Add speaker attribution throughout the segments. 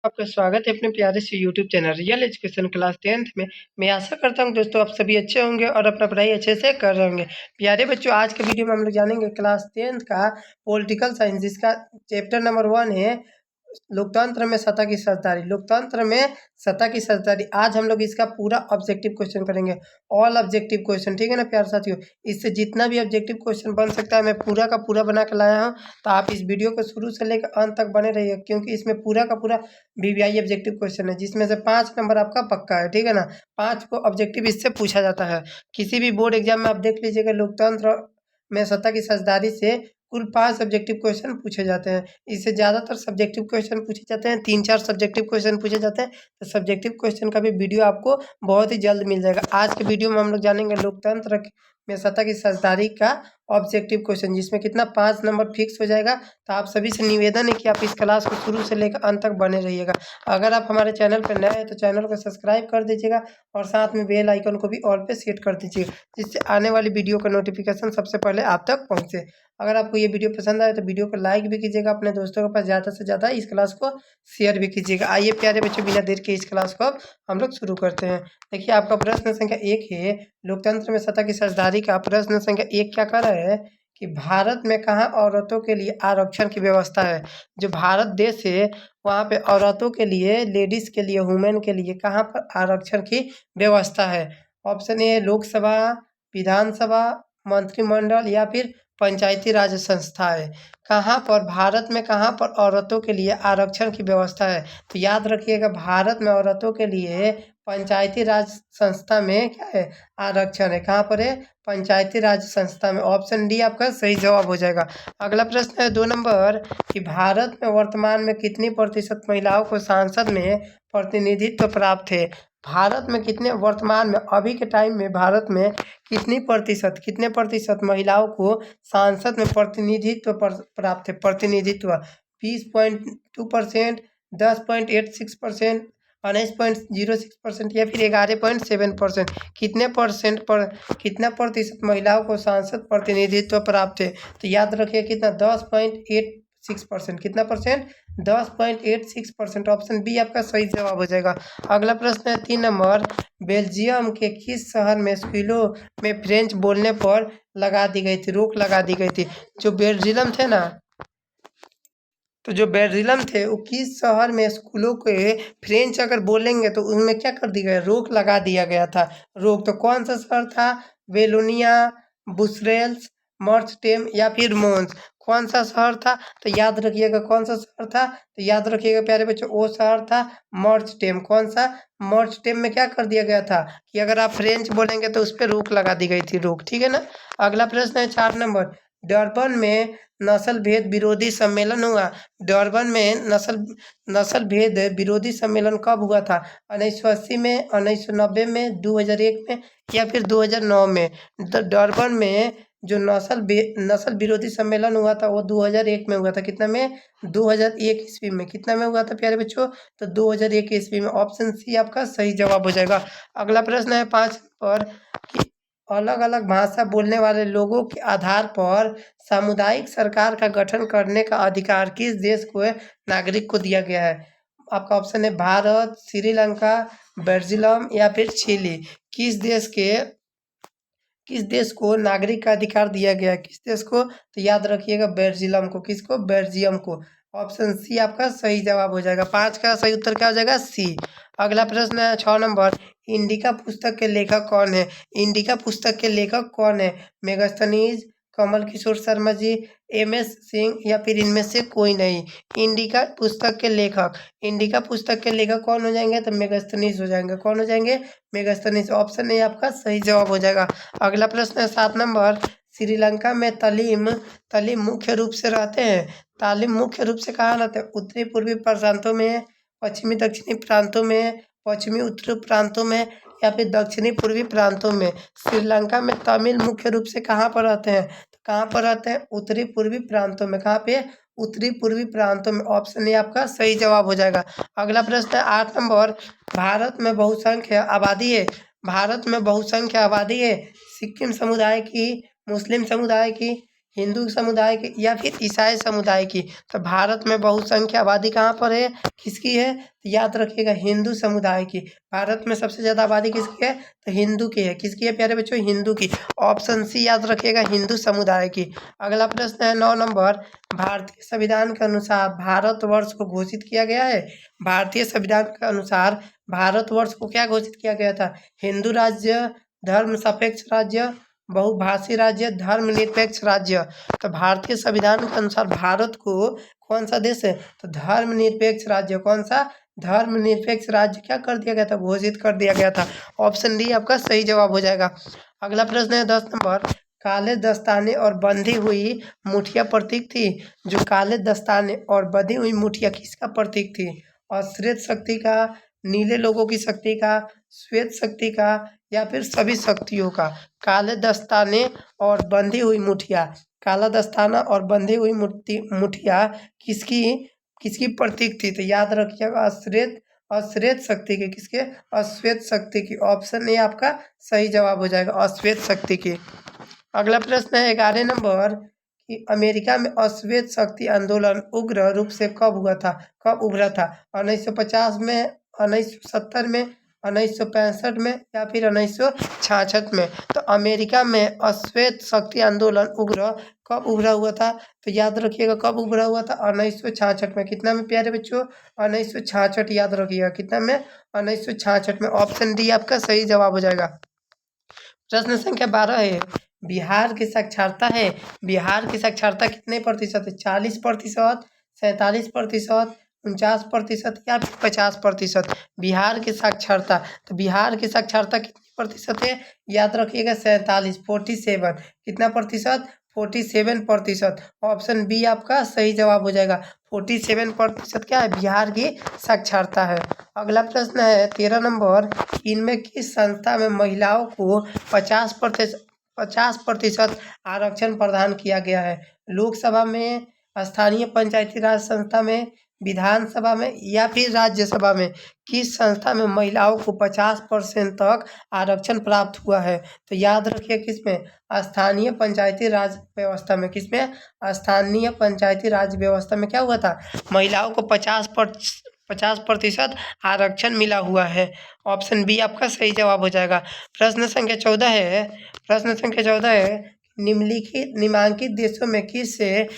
Speaker 1: आपका स्वागत है अपने प्यारे से YouTube channel real education class 10th में। मैं आशा करता हूँ दोस्तों आप सभी अच्छे होंगे और अपना पढ़ाई अच्छे से कर रहे होंगे। प्यारे बच्चों, आज के वीडियो में हम लोग जानेंगे क्लास 10th का पॉलिटिकल साइंस, जिसका चैप्टर नंबर 1 है लोकतंत्र में सत्ता की सरदारी। लोकतंत्र में सत्ता की सरदारी, आज हम लोग इसका पूरा ऑब्जेक्टिव क्वेश्चन करेंगे। ऑल ऑब्जेक्टिव क्वेश्चन, ठीक है ना प्यारे साथियों। इससे जितना भी ऑब्जेक्टिव क्वेश्चन बन सकता है मैं पूरा का पूरा बना के लाया हूँ। तो आप इस वीडियो को शुरू से लेकर अंत तक बने रहिए, क्योंकि इसमें पूरा का पूरा वीवीआई ऑब्जेक्टिव क्वेश्चन है, जिसमें से 5 नंबर आपका पक्का है, ठीक है ना। 5 को ऑब्जेक्टिव इससे पूछा जाता है। किसी भी बोर्ड एग्जाम में आप देख लीजिएगा, लोकतंत्र में सत्ता की सरदारी से कुल 5 सब्जेक्टिव क्वेश्चन पूछे जाते हैं। इससे ज़्यादातर सब्जेक्टिव क्वेश्चन पूछे जाते हैं, 3-4 सब्जेक्टिव क्वेश्चन पूछे जाते हैं। तो सब्जेक्टिव क्वेश्चन का भी वीडियो आपको बहुत ही जल्द मिल जाएगा। आज के वीडियो में हम लोग जानेंगे लोकतंत्र में सत्ता की सरदारी का ऑब्जेक्टिव क्वेश्चन, जिसमें कितना 5 नंबर फिक्स हो जाएगा। तो आप सभी से निवेदन है कि आप इस क्लास को शुरू से लेकर अंत तक बने रहिएगा। अगर आप हमारे चैनल पर नए हैं तो चैनल को सब्सक्राइब कर दीजिएगा और साथ में बेल आइकन को भी ऑल पे सेट कर दीजिएगा, जिससे आने वाली वीडियो का नोटिफिकेशन सबसे पहले आप तक पहुंचे। अगर आपको ये वीडियो पसंद आए तो वीडियो को लाइक भी कीजिएगा, अपने दोस्तों के पास ज़्यादा से ज़्यादा इस क्लास को शेयर भी कीजिएगा। आइए प्यारे बच्चों, बिना देर के इस क्लास को अब हम लोग शुरू करते हैं। देखिए, आपका प्रश्न संख्या 1 है लोकतंत्र में सत्ता की सरदारी का। प्रश्न संख्या 1 क्या कह रहा है कि भारत में कहाँ औरतों के लिए आरक्षण की व्यवस्था है। जो भारत देश है वहाँ पे औरतों के लिए, लेडीज के लिए, वुमेन के लिए कहाँ पर आरक्षण की व्यवस्था है। ऑप्शन ए लोकसभा, विधानसभा, मंत्रिमंडल या फिर पंचायती राज संस्थाएं। कहाँ पर भारत में कहाँ पर औरतों के लिए आरक्षण की व्यवस्था है। तो याद रखिएगा, भारत में औरतों के लिए पंचायती राज संस्था में क्या है, आरक्षण है। कहाँ पर है, पंचायती राज संस्था में। ऑप्शन डी आपका सही जवाब हो जाएगा। अगला प्रश्न है 2 नंबर कि भारत में वर्तमान में कितनी प्रतिशत महिलाओं को संसद में प्रतिनिधित्व प्राप्त है। भारत में कितने, वर्तमान में अभी के टाइम में भारत में कितने प्रतिशत महिलाओं को सांसद में प्रतिनिधित्व प्राप्त है। प्रतिनिधित्व 20.2%, 10.86%, 19.06% या फिर 11.7%। कितना प्रतिशत महिलाओं को सांसद प्रतिनिधित्व प्राप्त है। तो याद रखिए कितना, 10.86%। कितना परसेंट, 10.86%। ऑप्शन बी आपका सही जवाब हो जाएगा। अगला प्रश्न है 3 नंबर, बेल्जियम के किस शहर में स्कूलों में फ्रेंच बोलने पर लगा दी गई थी, रोक लगा दी गई थी। जो बेल्जियम थे ना, तो जो बेल्जियम थे वो किस शहर में स्कूलों के फ्रेंच अगर बोलेंगे तो उनमें क्या कर दिया गया, रोक लगा दिया गया था। रोक तो कौन सा शहर था, वेलोनिया, बुसरेल्स, मर्चटेम या फिर मोन्स। कौन सा शहर था, तो याद रखिएगा कौन सा शहर था, तो याद रखिएगा प्यारे बच्चों, वो शहर था मर्चटेम। कौन सा, मर्चटेम में क्या कर दिया गया था कि अगर आप फ्रेंच बोलेंगे तो उस पर रोक लगा दी गई थी, रोक, ठीक है ना। अगला प्रश्न है 4 नंबर, डरबन में नस्ल भेद विरोधी सम्मेलन हुआ। डरबन में नस्ल भेद विरोधी सम्मेलन कब हुआ था। 1980 में, 1990 में, 2001 में या फिर 2009 में। डरबन में जो नस्ल विरोधी सम्मेलन हुआ था वो 2001 में हुआ था। कितना में, 2001 ईस्वी में। कितना में हुआ था प्यारे बच्चों, तो 2001 ईस्वी में। ऑप्शन सी आपका सही जवाब हो जाएगा। अगला प्रश्न है 5 पर कि अलग अलग भाषा बोलने वाले लोगों के आधार पर सामुदायिक सरकार का गठन करने का अधिकार किस देश को नागरिक को दिया गया है। आपका ऑप्शन है भारत, श्रीलंका, बेल्जियम या फिर चिली। किस देश को नागरिक का अधिकार दिया गया है, किस देश को, तो याद रखिएगा बेल्जियम को। किसको, बेल्जियम को। ऑप्शन सी आपका सही जवाब हो जाएगा। 5 का सही उत्तर क्या हो जाएगा, सी। अगला प्रश्न है 6 नंबर, इंडिका पुस्तक के लेखक कौन है। इंडिका पुस्तक के लेखक कौन है, मेगास्थनीज, कमल किशोर शर्मा जी, MS सिंह या फिर इनमें से कोई नहीं। इंडिका पुस्तक के लेखक कौन हो जाएंगे, तो मेगास्थनीज हो जाएंगे। कौन हो जाएंगे, मेगास्थनीज। ऑप्शन ए आपका सही जवाब हो जाएगा। अगला प्रश्न है 7 नंबर, श्रीलंका में तालीम मुख्य रूप से रहते हैं। तालीम मुख्य रूप से कहाँ रहते हैं, उत्तरी पूर्वी प्रांतों में, पश्चिमी दक्षिणी प्रांतों में, पश्चिमी उत्तरी प्रांतों में या फिर दक्षिणी पूर्वी प्रांतों में। श्रीलंका में तमिल मुख्य रूप से कहाँ पर रहते हैं, तो कहाँ पर रहते हैं, उत्तरी पूर्वी प्रांतों में। कहाँ पे, उत्तरी पूर्वी प्रांतों में। ऑप्शन ए आपका सही जवाब हो जाएगा। अगला प्रश्न है 8 नंबर, भारत में बहुसंख्य आबादी है। सिक्किम समुदाय की, मुस्लिम समुदाय की, हिंदू समुदाय की या फिर ईसाई समुदाय की? तो भारत में बहुसंख्या आबादी कहाँ पर है, किसकी है? तो याद रखिएगा हिंदू समुदाय की। भारत में सबसे ज़्यादा आबादी किसकी है? तो हिंदू की है। किसकी है प्यारे बच्चों? हिंदू की। ऑप्शन सी याद रखिएगा, हिंदू समुदाय की। अगला प्रश्न है 9 नंबर, भारतीय संविधान के अनुसार भारतवर्ष को घोषित किया गया है। भारतीय संविधान के अनुसार भारतवर्ष को क्या घोषित किया गया था? हिंदू राज्य, धर्म सापेक्ष राज्य, बहुभाषी राज्य, धर्मनिरपेक्ष राज्य। तो भारतीय संविधान के अनुसार भारत को कौन सा देश है? तो धर्मनिरपेक्ष राज्य। कौन सा? धर्मनिरपेक्ष राज्य क्या कर दिया गया था? घोषित कर दिया गया था। ऑप्शन डी आपका सही जवाब हो जाएगा। अगला प्रश्न है 10 नंबर, काले दस्ताने और बंधी हुई मुठिया प्रतीक थी। जो काले दस्ताने और बंधी हुई मुठिया किसका प्रतीक थी? अश्वेत शक्ति का, नीले लोगों की शक्ति का, श्वेत शक्ति का, या फिर सभी शक्तियों का? काले दस्ताने और बंधी हुई मुठिया, काला दस्ताना और बंधी हुई मुठिया किसकी किसकी प्रतीक थी? तो याद रखिएगा अश्वेत शक्ति की। किसके? अश्वेत शक्ति की। ऑप्शन ए आपका सही जवाब हो जाएगा, अश्वेत शक्ति की। अगला प्रश्न है 11 नंबर, कि अमेरिका में अश्वेत शक्ति आंदोलन उग्र रूप से कब हुआ था, कब उभरा था? 1950 में, 1970 में, 1965 में, या फिर 1966 में? तो अमेरिका में अश्वेत शक्ति आंदोलन उग्र कब उभरा हुआ था? तो याद रखिएगा कब उभरा हुआ था? 1966 में। कितना में प्यारे बच्चों? 1966 याद रखिएगा। कितना में? 1966 में। ऑप्शन डी आपका सही जवाब हो जाएगा। प्रश्न संख्या 12 है, बिहार की साक्षरता है, बिहार की साक्षरता कितने प्रतिशत है? 40%, 47%, 49% या फिर 50%? बिहार की साक्षरता, तो बिहार की साक्षरता कितनी प्रतिशत है? याद रखिएगा 47, 47। कितना प्रतिशत? 47%। ऑप्शन बी आपका सही जवाब हो जाएगा। 47% क्या है? बिहार की साक्षरता है। अगला प्रश्न है 13 नंबर, इनमें किस संस्था में महिलाओं को 50% आरक्षण प्रदान किया गया है? लोकसभा में, स्थानीय पंचायती राज संस्था में, विधानसभा में, या फिर राज्यसभा में? किस संस्था में महिलाओं को 50% तक आरक्षण प्राप्त हुआ है? तो याद रखिए किसमें? स्थानीय पंचायती राज व्यवस्था में। किसमें? स्थानीय पंचायती राज व्यवस्था में क्या हुआ था? महिलाओं को 50% आरक्षण मिला हुआ है। ऑप्शन बी आपका सही जवाब हो जाएगा। प्रश्न संख्या 14 है, प्रश्न संख्या 14 है, निम्नलिखित देशों में किसे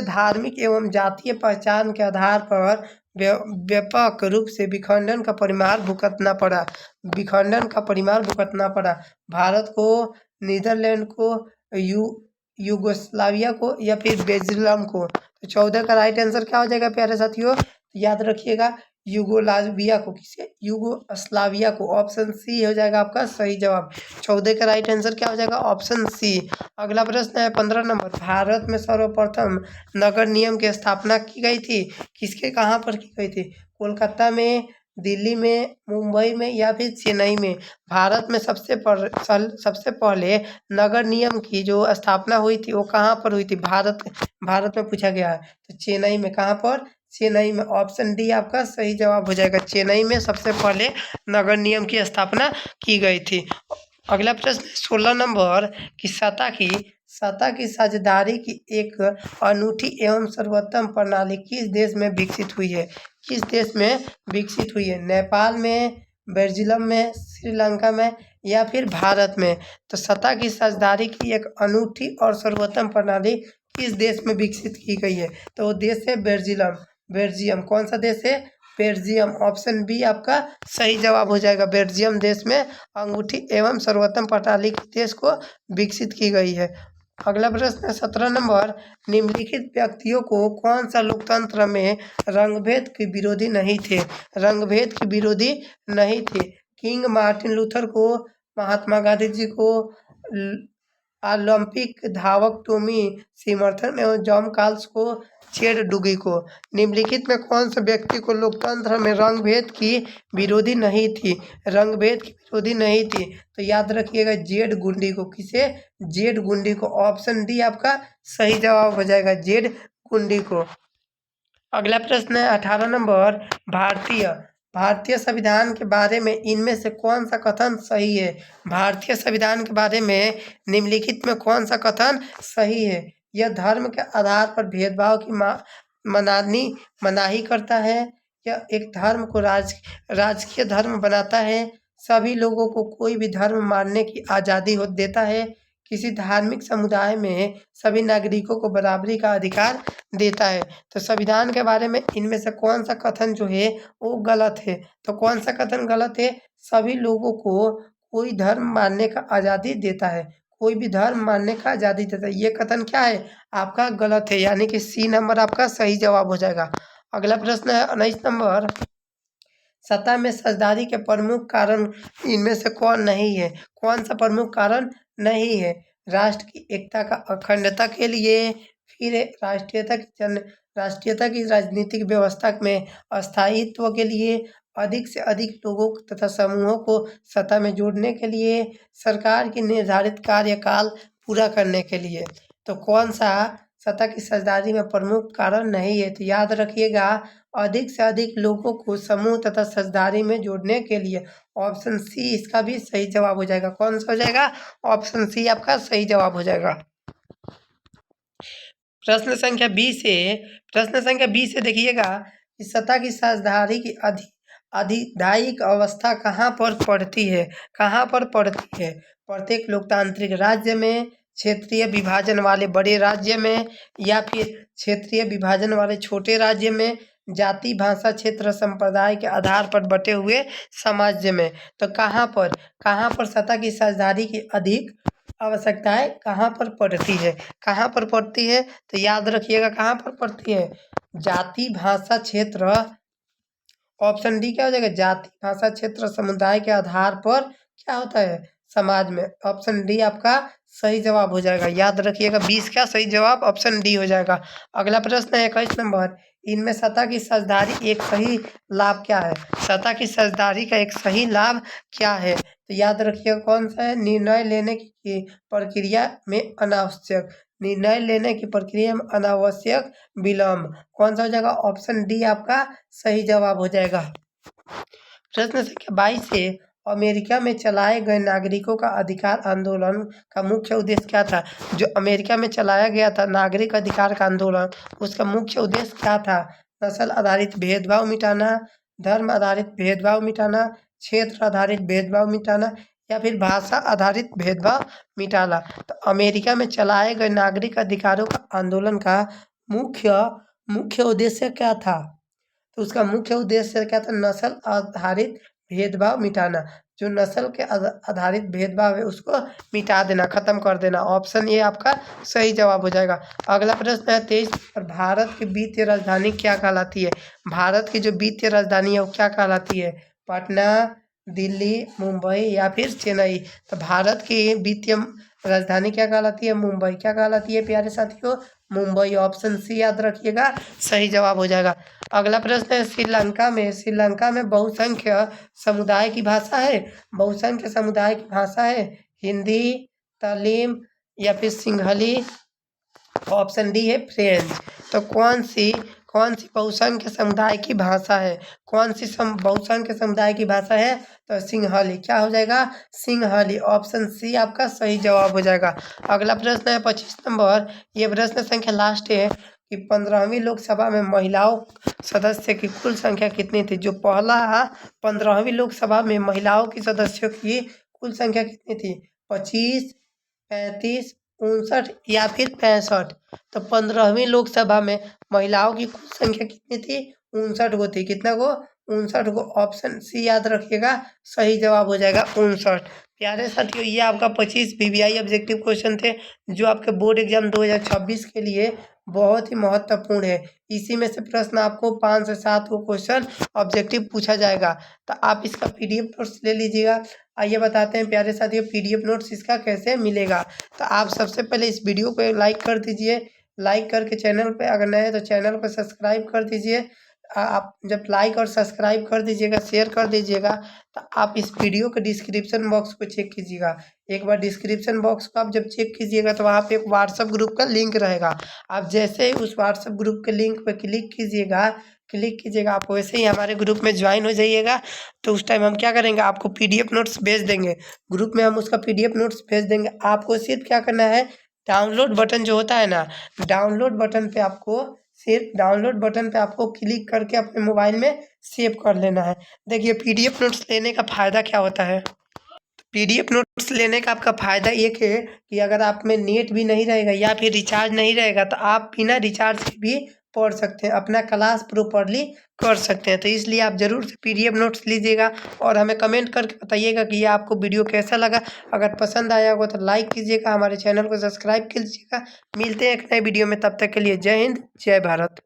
Speaker 1: धार्मिक एवं जातीय पहचान के आधार पर व्यापक रूप से विखंडन का परिमाण भुगतना पड़ा? विखंडन का परिमाण भुगतना पड़ा। भारत को, नीदरलैंड को, युगोस्लाविया को, या फिर बेल्जियम को? तो 14 का राइट आंसर क्या हो जाएगा प्यारे साथियों? याद रखिएगा युगोस्लाविया को। किसे? युगोस्लाविया को। ऑप्शन सी हो जाएगा आपका सही जवाब। 14 का राइट आंसर क्या हो जाएगा? Option C. अगला प्रश्न है 15 नंबर, भारत में सर्वप्रथम नगर निगम की स्थापना की गई थी। किसके कहाँ पर की गई थी? कोलकाता में, दिल्ली में, मुंबई में, या फिर चेन्नई में? भारत में सबसे पहले नगर निगम की जो स्थापना हुई थी वो कहाँ पर हुई थी? भारत में पूछा गया है। तो चेन्नई में। कहाँ पर? चेन्नई में। ऑप्शन डी आपका सही जवाब हो जाएगा। चेन्नई में सबसे पहले नगर निगम की स्थापना की गई थी। अगला प्रश्न 16 नंबर, कि सत्ता की साझेदारी की एक अनूठी एवं सर्वोत्तम प्रणाली किस देश में विकसित हुई है? किस देश में विकसित हुई है? नेपाल में, बेल्जियम में, श्रीलंका में, या फिर भारत में? तो सत्ता की साझेदारी की एक अनूठी और सर्वोत्तम प्रणाली किस देश में विकसित की गई है? तो वो देश है बेल्जियम। कौन सा देश है? बेल्जियम। ऑप्शन बी आपका सही जवाब हो जाएगा। बेल्जियम देश में अंगूठी एवं सर्वोत्तम प्रणाली देश को विकसित की गई है। अगला प्रश्न है 17 नंबर, निम्नलिखित व्यक्तियों को कौन सा लोकतंत्र में रंगभेद के विरोधी नहीं थे? रंगभेद के विरोधी नहीं थे। किंग मार्टिन लूथर को, महात्मा गांधी जी को, ओलंपिक धावक टॉमी सिमर्थन एवं जॉन कार्ल्स को, चेड डुगी को? निम्नलिखित में कौन से व्यक्ति को लोकतंत्र में रंगभेद की विरोधी नहीं थी? रंगभेद की विरोधी नहीं थी। तो याद रखिएगा जेड गुंडी को। किसे? जेड गुंडी को। ऑप्शन डी आपका सही जवाब हो जाएगा, जेड गुंडी को। अगला प्रश्न है 18 नंबर, भारतीय भारतीय संविधान के बारे में इनमें से कौन सा कथन सही है? भारतीय संविधान के बारे में निम्नलिखित में कौन सा कथन सही है? यह धर्म के आधार पर भेदभाव की मनाही करता है। यह एक धर्म को राजकीय धर्म बनाता है। सभी लोगों को कोई भी धर्म मानने की आज़ादी देता है। किसी धार्मिक समुदाय में सभी नागरिकों को बराबरी का अधिकार देता है। तो संविधान के बारे में इनमें से कौन सा कथन जो है वो गलत है? तो कौन सा कथन गलत है? सभी लोगों को कोई धर्म मानने का आज़ादी देता है। कोई भी धर्म मानने का आज़ादी देता है, ये कथन क्या है? आपका गलत है, यानी कि सी नंबर आपका सही जवाब हो जाएगा। अगला प्रश्न है 19 नंबर। सत्ता में साझेदारी के प्रमुख कारण इनमें से कौन नहीं है? कौन सा प्रमुख कारण नहीं है? राष्ट्र की एकता का अखंडता के लिए, फिर राष्ट्रीयता की राजनीतिक व्यवस्था में अस्थायित्व के लिए, अधिक से अधिक लोगों तथा समूहों को सत्ता में जोड़ने के लिए, सरकार की निर्धारित कार्यकाल पूरा करने के लिए। तो कौन सा सत्ता की साझेदारी में प्रमुख कारण नहीं है? तो याद रखिएगा, अधिक से अधिक लोगों को समूह तथा साझेदारी में जोड़ने के लिए। ऑप्शन सी इसका भी सही जवाब हो जाएगा। कौन सा हो जाएगा? ऑप्शन सी आपका सही जवाब हो जाएगा। प्रश्न संख्या 20 से देखिएगा कि सत्ता की साझेदारी की अधिधायिक अवस्था कहाँ पर पड़ती है? कहाँ पर पड़ती है? प्रत्येक लोकतांत्रिक राज्य में, क्षेत्रीय विभाजन वाले बड़े राज्य में, या फिर क्षेत्रीय विभाजन वाले छोटे राज्य में, जाति भाषा क्षेत्र संप्रदाय के आधार पर बटे हुए समाज में। तो कहाँ पर सत्ता की साझेदारी की अधिक आवश्यकताएं कहाँ पर पड़ती है? कहाँ पर पड़ती है? तो याद रखिएगा कहाँ पर पड़ती है? जाति भाषा क्षेत्र, ऑप्शन डी क्या हो जाएगा? जाति भाषा क्षेत्र समुदाय के आधार पर क्या होता है? समाज में। ऑप्शन डी आपका सही जवाब हो जाएगा। याद रखिएगा 20 का सही जवाब ऑप्शन डी हो जाएगा। अगला प्रश्न है 21 नंबर। इनमें सत्ता की साझेदारी एक सही लाभ क्या है? सत्ता की साझेदारी का एक सही लाभ क्या है? तो याद रखिएगा कौन सा है? निर्णय लेने की प्रक्रिया में अनावश्यक, निर्णय लेने की प्रक्रिया में अनावश्यक विलम्ब। कौन सा हो जाएगा? ऑप्शन डी आपका सही जवाब हो जाएगा। प्रश्न संख्या 22 से अमेरिका में चलाए गए नागरिकों का अधिकार आंदोलन का मुख्य उद्देश्य क्या था? जो अमेरिका में चलाया गया था नागरिक अधिकार का आंदोलन, उसका मुख्य उद्देश्य क्या था? नस्ल आधारित भेदभाव मिटाना, धर्म आधारित भेदभाव मिटाना, क्षेत्र आधारित भेदभाव मिटाना, या फिर भाषा आधारित भेदभाव मिटाना। तो अमेरिका में चलाए गए नागरिक अधिकारों का आंदोलन का मुख्य उद्देश्य क्या था? तो उसका मुख्य उद्देश्य क्या था? नस्ल आधारित भेदभाव मिटाना। जो नस्ल के आधारित भेदभाव है उसको मिटा देना, खत्म कर देना। ऑप्शन ए आपका सही जवाब हो जाएगा। अगला प्रश्न है 23 पर। भारत की वित्तीय राजधानी क्या कहलाती है? भारत की जो वित्तीय राजधानी है वो क्या कहलाती है? पटना, दिल्ली, मुंबई, या फिर चेन्नई। तो भारत की वित्तीय राजधानी क्या कहलाती है? मुंबई। क्या कहलाती है प्यारे साथियों? मुंबई। ऑप्शन सी याद रखिएगा सही जवाब हो जाएगा। अगला प्रश्न है श्रीलंका में बहुसंख्य समुदाय की भाषा है? बहुसंख्य समुदाय की भाषा है हिंदी, तमिल, या फिर सिंहली। ऑप्शन डी है फ्रेंच। तो कौन सी बहुसंख्य समुदाय की भाषा है? कौन सी बहुसंख्य समुदाय की भाषा है? तो सिंहली। क्या हो जाएगा? सिंहली। ऑप्शन सी आपका सही जवाब हो जाएगा। अगला प्रश्न है 25 नंबर। ये प्रश्न संख्या लास्ट है कि 15वीं लोकसभा में महिलाओं सदस्य की कुल संख्या कितनी थी? जो पहला 15वीं लोकसभा में महिलाओं की सदस्यों की कुल संख्या कितनी थी? 25, 35, 59 या फिर 65। तो 15वीं लोकसभा में महिलाओं की कुल संख्या कितनी थी? 59 को थी। कितना को? 59 को। ऑप्शन सी याद रखिएगा सही जवाब हो जाएगा 59। प्यारे साथियों, ये आपका 25 पीवीआई ऑब्जेक्टिव क्वेश्चन थे जो आपके बोर्ड एग्जाम 2026 के लिए बहुत ही महत्वपूर्ण है। इसी में से प्रश्न आपको 5 से 7 को क्वेश्चन ऑब्जेक्टिव पूछा जाएगा। तो आप इसका पीडीएफ नोट्स ले लीजिएगा। आइए बताते हैं प्यारे साथियों पीडीएफ नोट्स इसका कैसे मिलेगा। तो आप सबसे पहले इस वीडियो को लाइक कर दीजिए। लाइक करके चैनल पे अगर नए हैं तो चैनल को सब्सक्राइब कर दीजिए। आप जब लाइक और सब्सक्राइब कर दीजिएगा, शेयर कर दीजिएगा, तो आप इस वीडियो के डिस्क्रिप्शन बॉक्स को चेक कीजिएगा। एक बार डिस्क्रिप्शन बॉक्स को आप जब चेक कीजिएगा तो वहाँ पे एक व्हाट्सएप ग्रुप का लिंक रहेगा। आप जैसे ही उस व्हाट्सएप ग्रुप के लिंक पर क्लिक कीजिएगा क्लिक कीजिएगा। आप वैसे ही हमारे ग्रुप में ज्वाइन हो जाइएगा। तो उस टाइम हम क्या करेंगे, आपको PDF नोट्स भेज देंगे। ग्रुप में हम उसका PDF नोट्स भेज देंगे। आपको सिर्फ क्या करना है, डाउनलोड बटन जो होता है ना, डाउनलोड बटन पे आपको क्लिक करके अपने मोबाइल में सेव कर लेना है। देखिए PDF नोट्स लेने का फ़ायदा क्या होता है। PDF नोट्स लेने का आपका फ़ायदा एक है कि अगर आप में नेट भी नहीं रहेगा या फिर रिचार्ज नहीं रहेगा तो आप बिना रिचार्ज के भी पढ़ सकते हैं, अपना क्लास प्रॉपरली कर सकते हैं। तो इसलिए आप ज़रूर से PDF नोट्स लीजिएगा और हमें कमेंट करके बताइएगा कि ये आपको वीडियो कैसा लगा। अगर पसंद आया होगा तो लाइक कीजिएगा, हमारे चैनल को सब्सक्राइब कीजिएगा। मिलते हैं एक नए वीडियो में, तब तक के लिए जय हिंद, जय भारत।